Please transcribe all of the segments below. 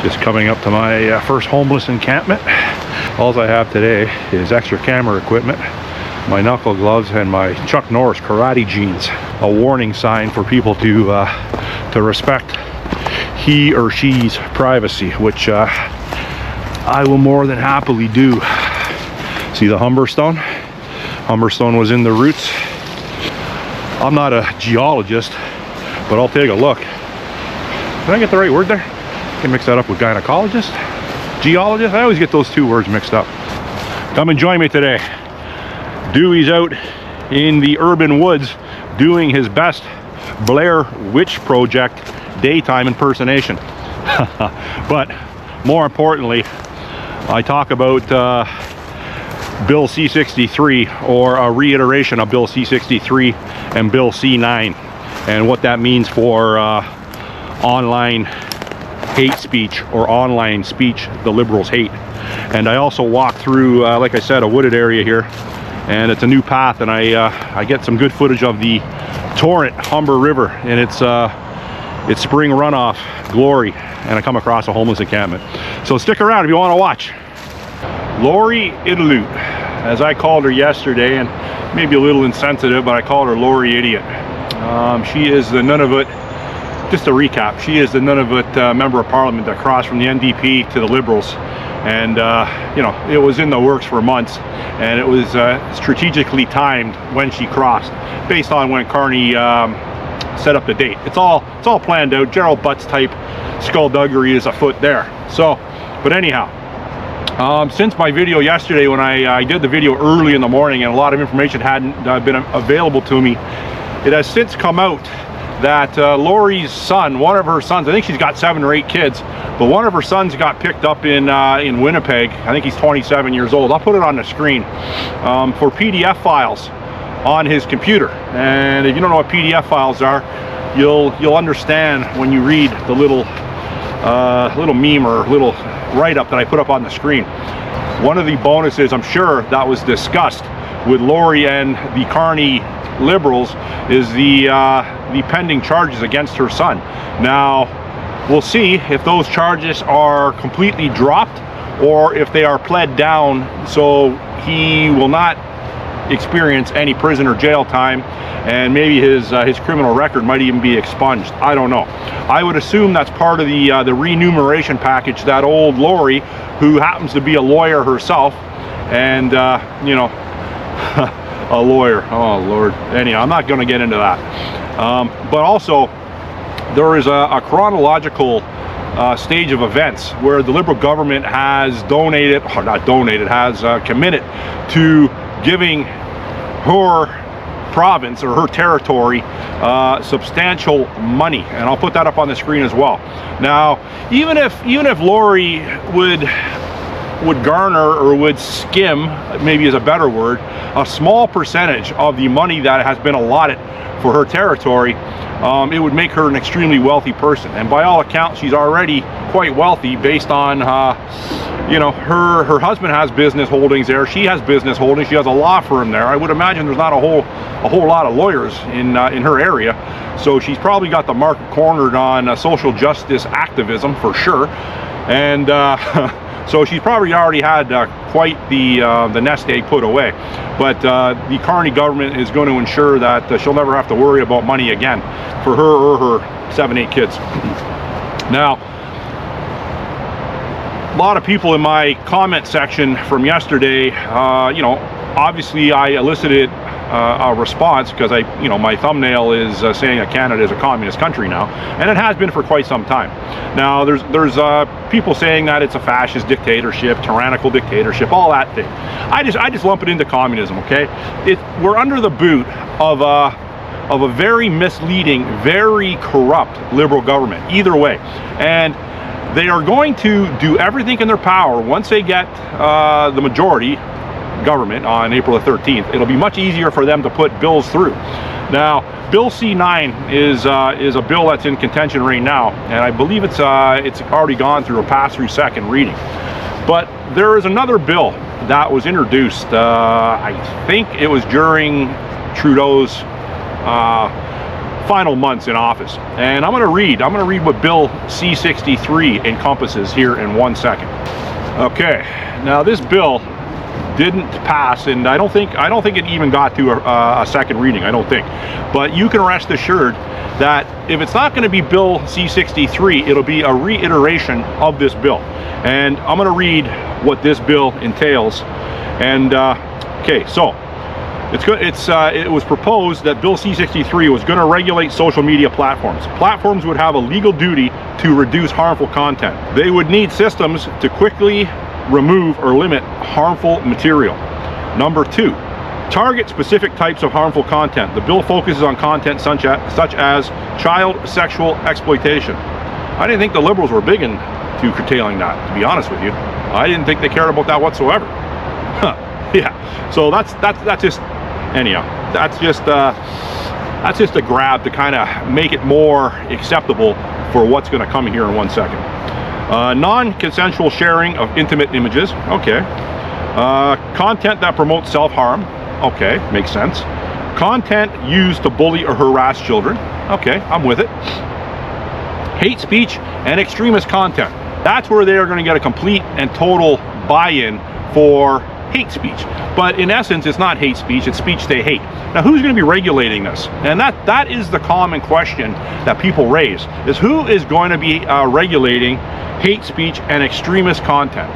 Just coming up to my first homeless encampment. All I have today is extra camera equipment, my knuckle gloves, and my Chuck Norris karate jeans. A warning sign for people to respect he or she's privacy, which I will more than happily do. See the Humberstone? Humberstone was in the roots. I'm not a geologist, but I'll take a look. Did I get the right word there? I can mix that up with gynecologist, geologist. I always get those two words mixed up. Come and join me today. Dewey's out in the urban woods doing his best Blair Witch Project daytime impersonation. But more importantly, I talk about Bill C-63, or a reiteration of Bill C-63 and Bill C-9, and what that means for online hate speech, or online speech the liberals hate. And I also walk through, like I said, a wooded area here, and it's a new path, and I get some good footage of the torrent Humber River and its spring runoff glory, and I come across a homeless encampment. So stick around if you want to watch. Lori Idiot, as I called her yesterday, and maybe a little insensitive, but I called her Lori Idiot. She is the Nunavut. Just to recap, she is the Nunavut member of parliament that crossed from the NDP to the Liberals, and you know, it was in the works for months, and it was strategically timed when she crossed, based on when Carney set up the date. It's all planned out. Gerald Butts type skullduggery is afoot there. So, but anyhow, since my video yesterday, when I did the video early in the morning and a lot of information hadn't been available to me, it has since come out that Lori's son, one of her sons, I think she's got 7 or 8 kids, but one of her sons got picked up in Winnipeg. I think he's 27 years old. I'll put it on the screen, for PDF files on his computer. And if you don't know what PDF files are, you'll understand when you read the little meme or little write-up that I put up on the screen. One of the bonuses, I'm sure, that was discussed with Lori and the Carney Liberals is the pending charges against her son. Now, we'll see if those charges are completely dropped or if they are pled down so he will not experience any prison or jail time, and maybe his criminal record might even be expunged. I don't know. I would assume that's part of the remuneration package that old Lori, who happens to be a lawyer herself, and you know, a lawyer, oh Lord. Anyhow, I'm not going to get into that. But also, there is a chronological stage of events where the Liberal government has donated, or not donated, has committed to giving her province or her territory substantial money, and I'll put that up on the screen as well. Now, even if Lori would garner, or would skim, maybe is a better word, a small percentage of the money that has been allotted for her territory, it would make her an extremely wealthy person. And by all accounts, she's already quite wealthy, based on you know, her husband has business holdings there, she has business holdings, she has a law firm there. I would imagine there's not a whole lot of lawyers in her area, so she's probably got the market cornered on social justice activism for sure. And so she's probably already had quite the nest egg put away. But the Carney government is going to ensure that she'll never have to worry about money again for her or her 7-8 kids. Now, a lot of people in my comment section from yesterday, you know, obviously I elicited a response, because my thumbnail is saying that Canada is a communist country now, and it has been for quite some time. Now, there's people saying that it's a fascist dictatorship, tyrannical dictatorship, all that thing. I just lump it into communism, okay? We're under the boot of a very misleading, very corrupt Liberal government, either way. And they are going to do everything in their power once they get the majority government on April the 13th. It'll be much easier for them to put bills through. Now, Bill C-9 is a bill that's in contention right now, and I believe it's already gone through a pass-through second reading. But there is another bill that was introduced, I think it was during Trudeau's final months in office. And I'm going to read what Bill C-63 encompasses here in 1 second. Okay, now this bill didn't pass, and I don't think it even got to a second reading, I don't think. But you can rest assured that if it's not going to be Bill C-63, it'll be a reiteration of this bill. And I'm going to read what this bill entails. And okay, so it was proposed that Bill C-63 was going to regulate social media platforms. Platforms would have a legal duty to reduce harmful content. They would need systems to quickly remove or limit harmful material. Number 2, target specific types of harmful content. The bill focuses on content such as child sexual exploitation. I didn't think the Liberals were big into curtailing that, to be honest with you. I didn't think they cared about that whatsoever. Yeah, so that's just, anyhow, that's just a grab to kind of make it more acceptable for what's going to come here in 1 second. Non-consensual sharing of intimate images. Okay. Content that promotes self-harm. Okay, makes sense. Content used to bully or harass children. Okay, I'm with it. Hate speech and extremist content. That's where they are going to get a complete and total buy-in for hate speech. But in essence, it's not hate speech, it's speech they hate. Now, who's going to be regulating this? And that is the common question that people raise, is who is going to be regulating hate speech and extremist content?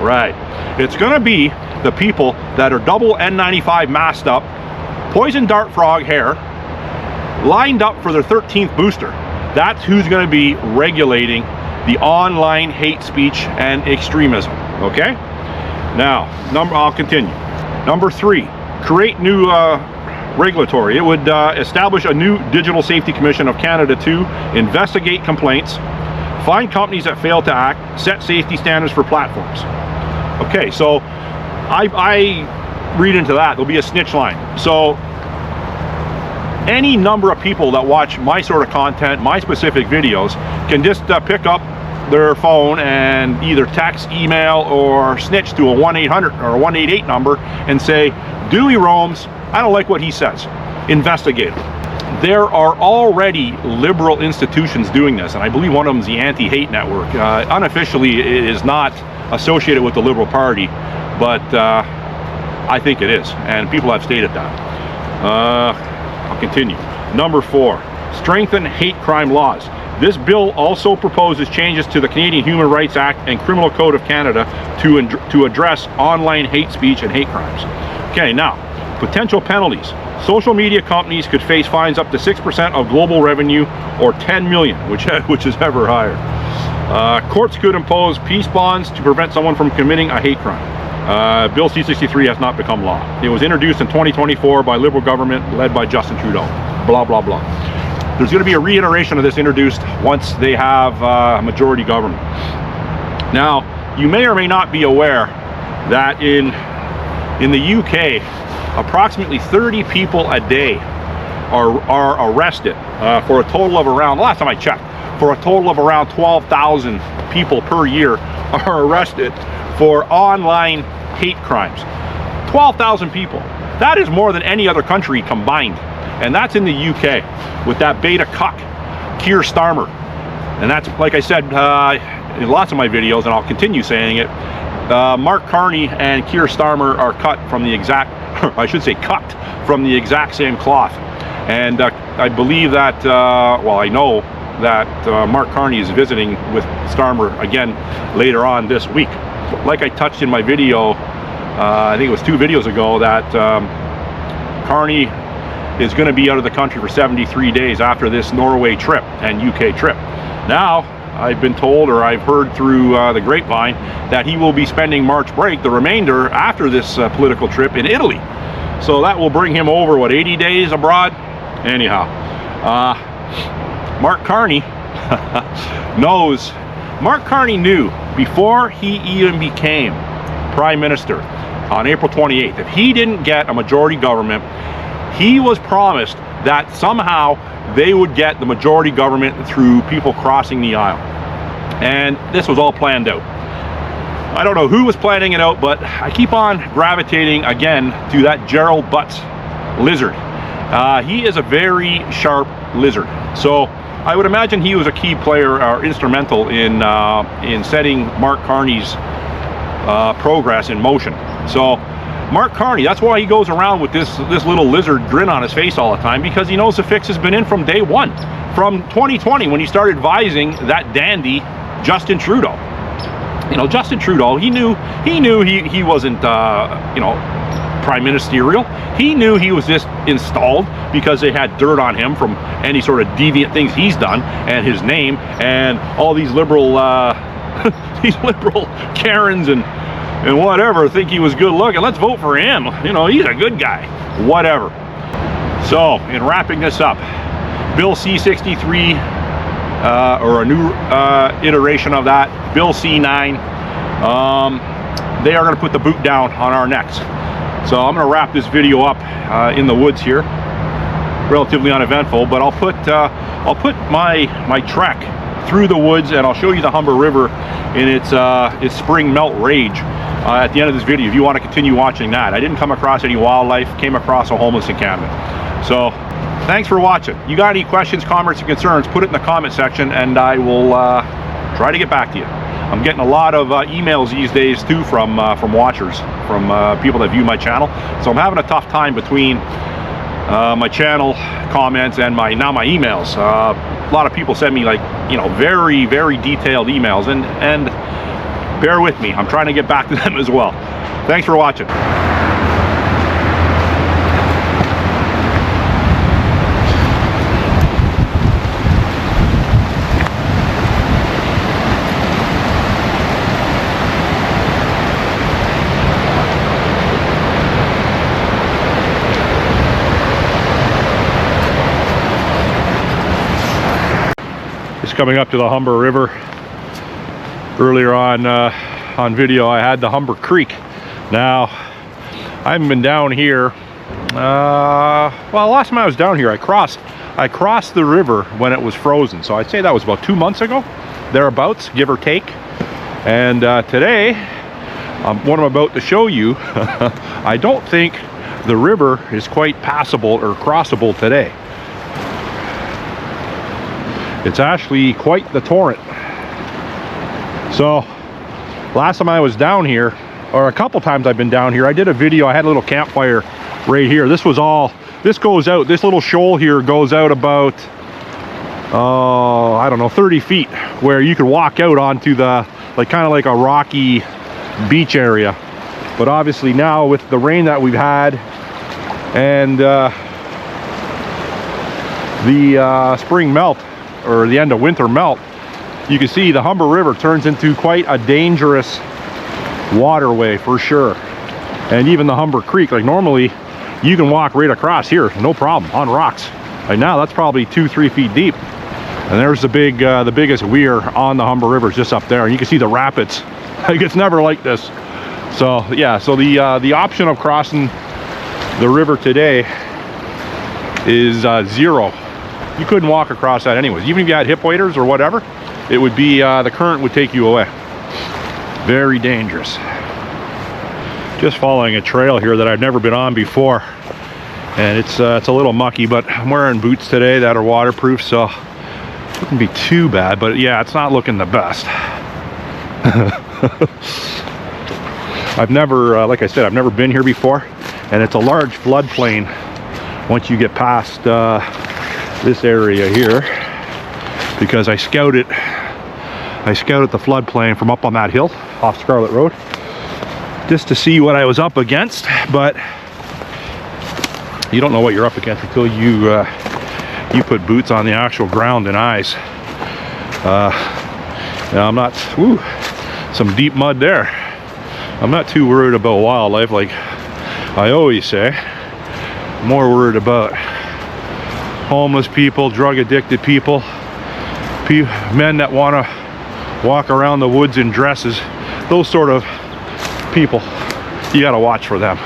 Right. It's going to be the people that are double N95 masked up, poison dart frog hair, lined up for their 13th booster. That's who's going to be regulating the online hate speech and extremism. Okay? Now, I'll continue. Number 3, create new regulatory. It would establish a new Digital Safety Commission of Canada to investigate complaints, find companies that fail to act, set safety standards for platforms. Okay, so I read into that. There'll be a snitch line. So any number of people that watch my sort of content, my specific videos, can just pick up their phone and either text, email, or snitch to a 1-800 or a 188 number and say, Dewey roams, I don't like what he says. Investigate him. There are already liberal institutions doing this, and I believe one of them is the Anti-Hate Network. Unofficially, it is not associated with the Liberal Party, but I think it is, and people have stated that. I'll continue. Number 4, strengthen hate crime laws. This bill also proposes changes to the Canadian Human Rights Act and Criminal Code of Canada to address online hate speech and hate crimes. Okay, now, potential penalties. Social media companies could face fines up to 6% of global revenue or 10 million, which is ever higher. Courts could impose peace bonds to prevent someone from committing a hate crime. Bill C-63 has not become law. It was introduced in 2024 by Liberal government led by Justin Trudeau. Blah, blah, blah. There's going to be a reiteration of this introduced once they have majority government. Now, you may or may not be aware that in the UK, approximately 30 people a day are arrested for a total of around, last time I checked, for a total of around 12,000 people per year are arrested for online hate crimes. 12,000 people. That is more than any other country combined. And that's in the UK with that beta cuck, Keir Starmer. And that's, like I said in lots of my videos, and I'll continue saying it, Mark Carney and Keir Starmer are cut from the exact, I should say cucked from the exact same cloth. And I believe that, well, I know that Mark Carney is visiting with Starmer again later on this week. Like I touched in my video, I think it was 2 videos ago, that Carney is going to be out of the country for 73 days after this Norway trip and UK trip. Now, I've been told, or I've heard through the grapevine, that he will be spending March break, the remainder after this political trip, in Italy. So that will bring him over, what, 80 days abroad? Anyhow, Mark Carney knows, Mark Carney knew before he even became Prime Minister on April 28th, if he didn't get a majority government, he was promised that somehow they would get the majority government through people crossing the aisle. And this was all planned out. I don't know who was planning it out, but I keep on gravitating again to that Gerald Butts lizard. He is a very sharp lizard. So I would imagine he was a key player or instrumental in setting Mark Carney's progress in motion. So Mark Carney, that's why he goes around with this little lizard grin on his face all the time, because he knows the fix has been in from day one, from 2020 when he started advising that dandy Justin Trudeau. You know, Justin Trudeau, he knew he wasn't you know, prime ministerial. He knew he was just installed because they had dirt on him from any sort of deviant things he's done, and his name, and all these liberal these liberal Karens and whatever think he was good looking. Let's vote for him. You know, he's a good guy. Whatever. So, in wrapping this up, Bill C-63, or a new iteration of that, Bill C-9, they are going to put the boot down on our necks. So I'm going to wrap this video up in the woods here. Relatively uneventful, but I'll put my trek through the woods, and I'll show you the Humber River in its spring melt rage at the end of this video, if you want to continue watching that. I didn't come across any wildlife, came across a homeless encampment. So thanks for watching. You got any questions, comments, or concerns, put it in the comment section, and I will try to get back to you. I'm getting a lot of emails these days too from watchers, from people that view my channel. So I'm having a tough time between my channel comments and my emails. A lot of people send me, like, you know, very, very detailed emails, and bear with me, I'm trying to get back to them as well. Thanks for watching. Coming up to the Humber River. Earlier on video I had the Humber Creek. Now I haven't been down here, well, last time I was down here I crossed the river when it was frozen, so I'd say that was about 2 months ago, thereabouts, give or take. And today what I'm about to show you, I don't think the river is quite passable or crossable today. It's actually quite the torrent. So last time I was down here, or a couple times I've been down here, I did a video, I had a little campfire right here. This goes out, this little shoal here goes out about, I don't know, 30 feet, where you could walk out onto the, like, kind of like a rocky beach area. But obviously now with the rain that we've had, and the spring melt, or the end of winter melt, you can see the Humber River turns into quite a dangerous waterway for sure. And even the Humber Creek, like, normally you can walk right across here, no problem, on rocks. Right now that's probably 2-3 feet deep. And there's the biggest weir on the Humber River, just up there, and you can see the rapids. Like, it's never like this. So yeah, so the option of crossing the river today is zero. You couldn't walk across that anyways. Even if you had hip waders or whatever, it would be, the current would take you away. Very dangerous. Just following a trail here that I've never been on before, and it's a little mucky, but I'm wearing boots today that are waterproof, so it wouldn't be too bad. But yeah, it's not looking the best. I've never, like I said, I've never been here before, and it's a large floodplain once you get past this area here, because I scouted the floodplain from up on that hill off Scarlet Road just to see what I was up against. But you don't know what you're up against until you put boots on the actual ground and eyes. Now I'm not, some deep mud there. I'm not too worried about wildlife, like I always say. I'm more worried about homeless people, drug addicted people, men that want to walk around the woods in dresses. Those sort of people, you got to watch for them.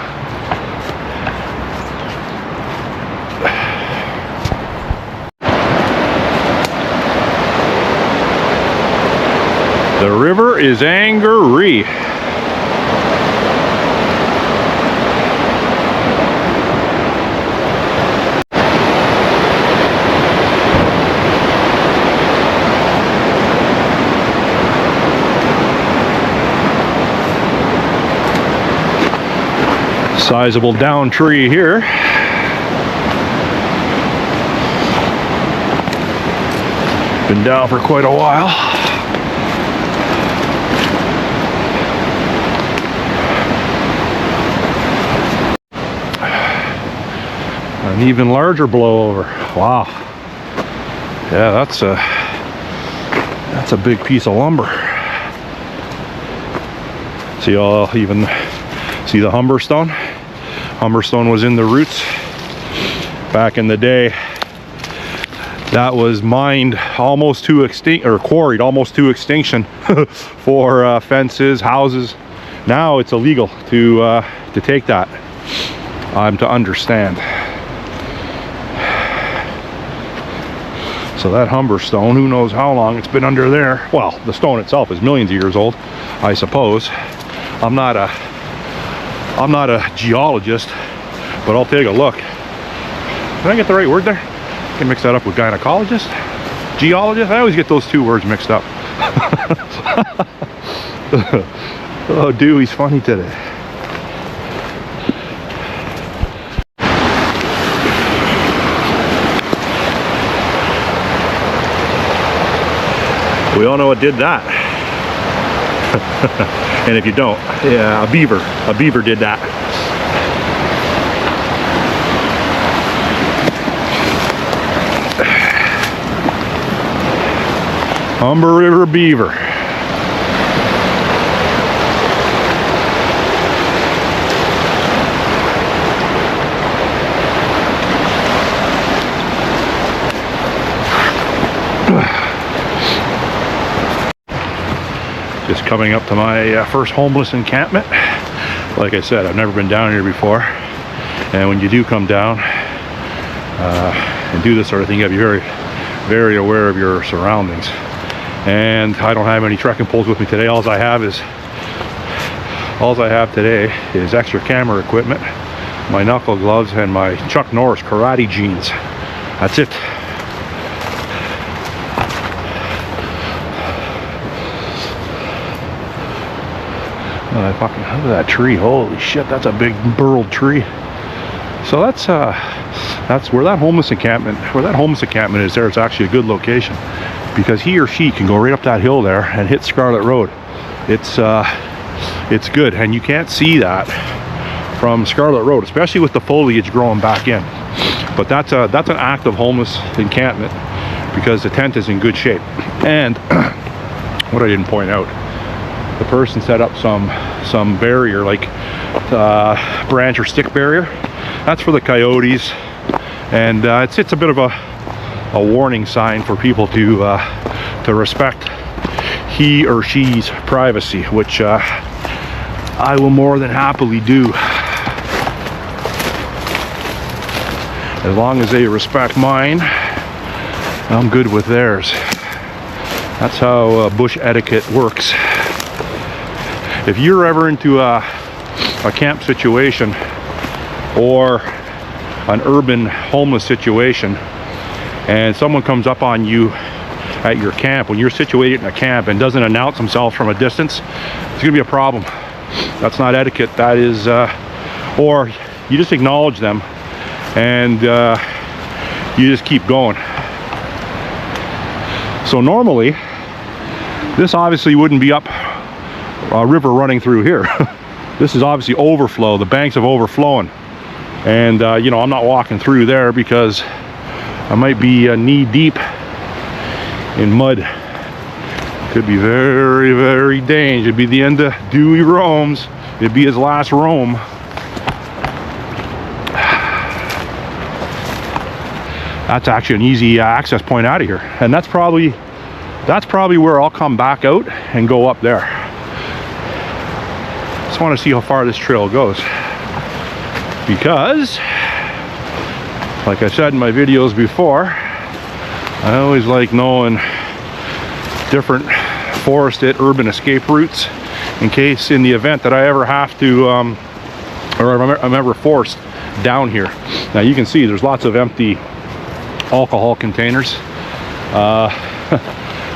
The river is angry. Sizable down tree here. Been down for quite a while. An even larger blowover. Wow. Yeah, that's a big piece of lumber. See, I'll even see the Humber stone. Humber stone was in the roots back in the day. That was mined almost to extinct, or quarried almost to extinction for fences, houses. Now it's illegal to take that. I'm to understand. So that Humber stone, who knows how long it's been under there. Well, the stone itself is millions of years old, I suppose. I'm not a geologist, but I'll take a look. Did I get the right word there? I can mix that up with gynecologist, geologist. I always get those two words mixed up. Oh, Dewey's funny today. We all know what did that. And if you don't, yeah, a beaver did that. Humber River beaver. Just coming up to my first homeless encampment. Like I said, I've never been down here before, and when you do come down and do this sort of thing, you have to be very, very aware of your surroundings. And I don't have any trekking poles with me today. All I have today is extra camera equipment, my knuckle gloves, and my Chuck Norris karate jeans. That's it. I fucking look at that tree. Holy shit, that's a big burled tree. So that's where that homeless encampment is there. It's actually a good location because he or she can go right up that hill there and hit Scarlet Road. It's good, and you can't see that from Scarlet Road, especially with the foliage growing back in. But that's an active homeless encampment because the tent is in good shape. And what I didn't point out, the person set up some barrier, like branch or stick barrier. That's for the coyotes, and it's a bit of a warning sign for people to respect he or she's privacy, which I will more than happily do, as long as they respect mine. I'm good with theirs. That's how bush etiquette works. If you're ever into a camp situation or an urban homeless situation and someone comes up on you at your camp when you're situated in a camp and doesn't announce themselves from a distance, it's gonna be a problem. That's not etiquette. That is or you just acknowledge them and you just keep going. So normally this obviously wouldn't be up a river running through here. This is obviously overflow. The banks have overflown, and you know, I'm not walking through there because I might be knee deep in mud. Could be very, very dangerous. It'd be the end of Dewey roams. It'd be his last roam. That's actually an easy access point out of here, and that's probably where I'll come back out and go up there. Just want to see how far this trail goes, because like I said in my videos before, I always like knowing different forested urban escape routes in case, in the event that I ever have to or I'm ever forced down here. Now you can see there's lots of empty alcohol containers.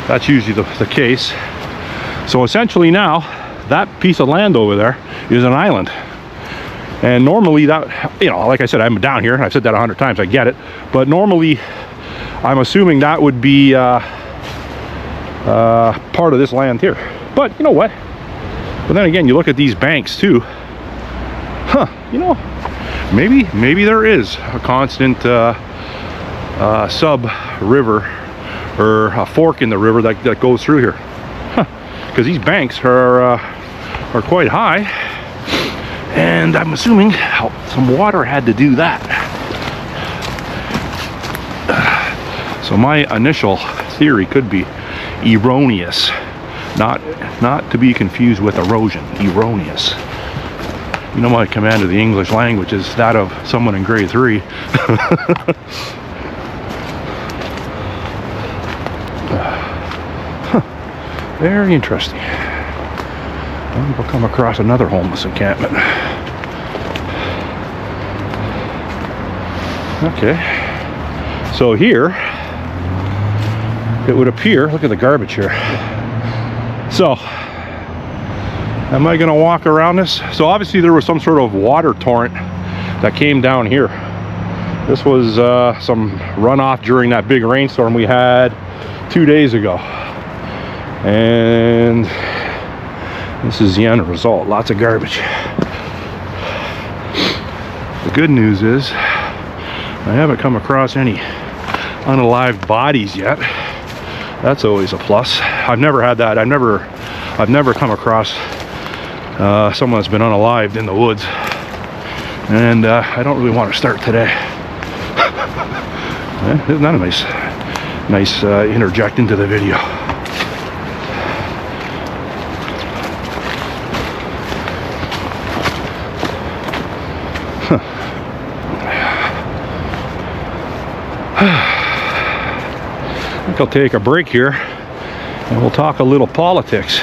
That's usually the case. So essentially now that piece of land over there is an island. And normally that, you know, like I said, I'm down here. I've said that 100 times. I get it. But normally, I'm assuming that would be part of this land here. But you know what? But then again, you look at these banks too. Huh? You know, maybe there is a constant sub river or a fork in the river that goes through here. Huh? Because these banks are quite high. And I'm assuming some water had to do that. So my initial theory could be erroneous, not to be confused with erosion. Erroneous. You know, my command of the English language is that of someone in grade 3. Very interesting. We'll come across another homeless encampment. Okay, so here it would appear, look at the garbage here. So am I going to walk around this? So obviously there was some sort of water torrent that came down here. This was some runoff during that big rainstorm we had 2 days ago. And this is the end result. Lots of garbage. The good news is I haven't come across any unalived bodies yet. That's always a plus. I've never had that. I've never come across someone that's been unalived in the woods. And I don't really want to start today. Isn't that a nice interject into the video? I think I'll take a break here and we'll talk a little politics.